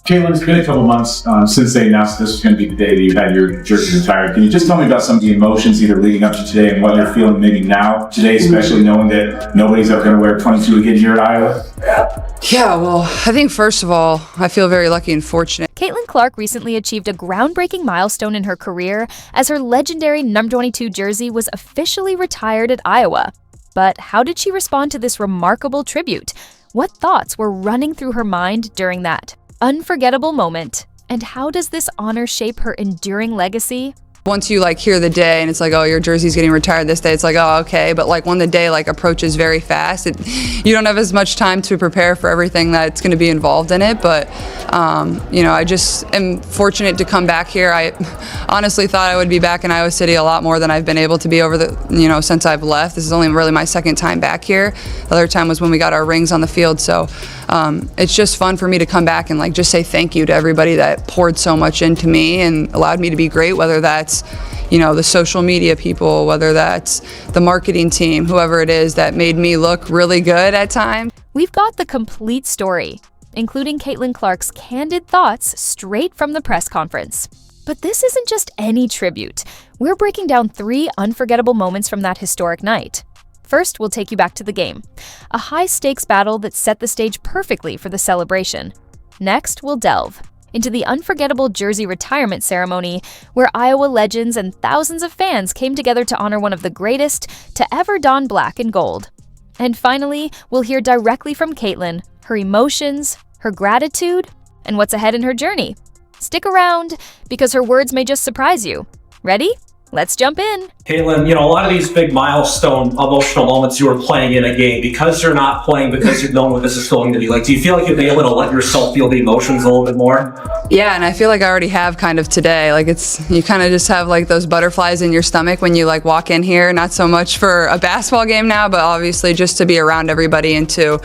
Caitlin, it's been a couple months since they announced this was going to be the day that you had your jersey retired. Can you just tell me about some of the emotions either leading up to today and what you're feeling maybe now, today, especially knowing that nobody's ever going to wear 22 again here at Iowa? Yeah, well, I think first of all, I feel very lucky and fortunate. Catlin Clark recently achieved a groundbreaking milestone in her career as her legendary number 22 jersey was officially retired at Iowa. But how did she respond to this remarkable tribute? What thoughts were running through her mind during that unforgettable moment? And how does this honor shape her enduring legacy? Once you hear the day and it's oh, your jersey's getting retired this day, it's oh, okay. But when the day approaches very fast, you don't have as much time to prepare for everything that's going to be involved in it. But I just am fortunate to come back here. I honestly thought I would be back in Iowa City a lot more than I've been able to be over the since I've left. This is only really my second time back here. The other time was when we got our rings on the field. So it's just fun for me to come back and just say thank you to everybody that poured so much into me and allowed me to be great, whether that's the social media people, whether that's the marketing team, whoever it is that made me look really good at times. We've got the complete story, including Catlin Clark's candid thoughts straight from the press conference. But this isn't just any tribute. We're breaking down 3 unforgettable moments from that historic night. First, we'll take you back to the game, a high-stakes battle that set the stage perfectly for the celebration. Next, we'll delve into the unforgettable jersey retirement ceremony where Iowa legends and thousands of fans came together to honor one of the greatest to ever don black and gold. And finally, we'll hear directly from Catlin, her emotions, her gratitude, and what's ahead in her journey. Stick around, because her words may just surprise you. Ready? Let's jump in. Catlin, a lot of these big milestone emotional moments you were playing in a game, because you're not playing, because you've known what this is going to be like, do you feel like you'll be able to let yourself feel the emotions a little bit more? Yeah, and I feel like I already have kind of today. You kind of just have those butterflies in your stomach when you walk in here, not so much for a basketball game now, but obviously just to be around everybody and to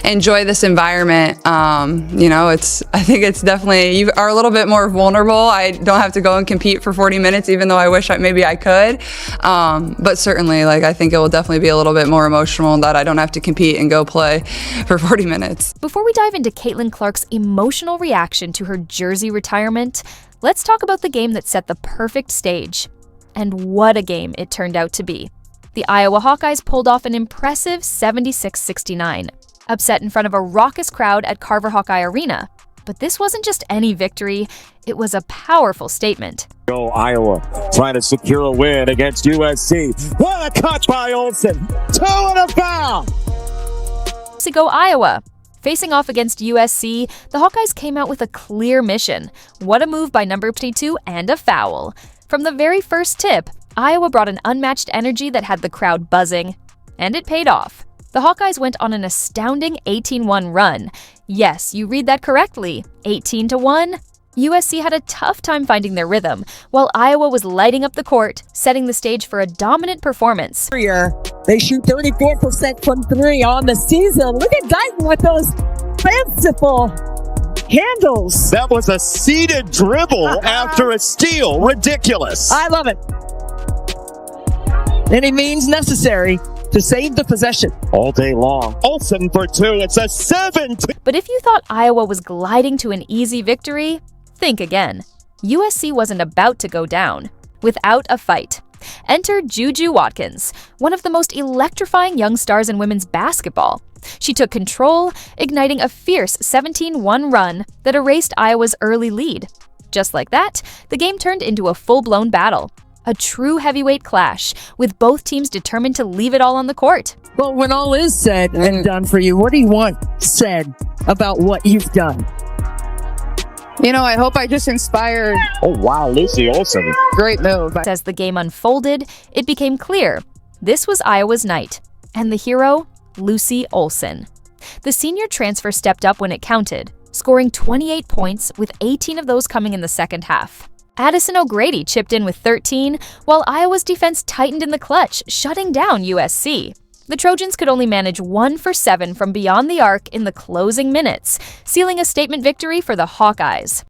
enjoy this environment. I think it's definitely, you are a little bit more vulnerable. I don't have to go and compete for 40 minutes, even though I wish maybe I could. But certainly, I think it will definitely be a little bit more emotional that I don't have to compete and go play for 40 minutes. Before we dive into Catlin Clark's emotional reaction to her jersey retirement, let's talk about the game that set the perfect stage. And what a game it turned out to be. The Iowa Hawkeyes pulled off an impressive 76-69, upset in front of a raucous crowd at Carver Hawkeye Arena. But this wasn't just any victory, it was a powerful statement. Go Iowa, trying to secure a win against USC. What a cut by Olsen. 2 and a foul. Go Iowa. Facing off against USC, the Hawkeyes came out with a clear mission. What a move by number 22 and a foul. From the very first tip, Iowa brought an unmatched energy that had the crowd buzzing. And it paid off. The Hawkeyes went on an astounding 18-1 run. Yes, you read that correctly, 18-1. USC had a tough time finding their rhythm, while Iowa was lighting up the court, setting the stage for a dominant performance. They shoot 34% from 3 on the season. Look at Guyton with those fanciful handles. That was a seated dribble after a steal. Ridiculous. I love it. Any means necessary to save the possession. All day long. Olsen for 2. It's a 7. But if you thought Iowa was gliding to an easy victory, think again. USC wasn't about to go down without a fight. Enter Juju Watkins, one of the most electrifying young stars in women's basketball. She took control, igniting a fierce 17-1 run that erased Iowa's early lead. Just like that, the game turned into a full-blown battle. A true heavyweight clash, with both teams determined to leave it all on the court. Well, when all is said and done for you, what do you want said about what you've done? I hope I just inspired. Oh, wow, Lucy Olsen. Great move. As the game unfolded, it became clear this was Iowa's night, and the hero, Lucy Olsen. The senior transfer stepped up when it counted, scoring 28 points, with 18 of those coming in the second half. Addison O'Grady chipped in with 13, while Iowa's defense tightened in the clutch, shutting down USC. The Trojans could only manage 1 for 7 from beyond the arc in the closing minutes, sealing a statement victory for the Hawkeyes.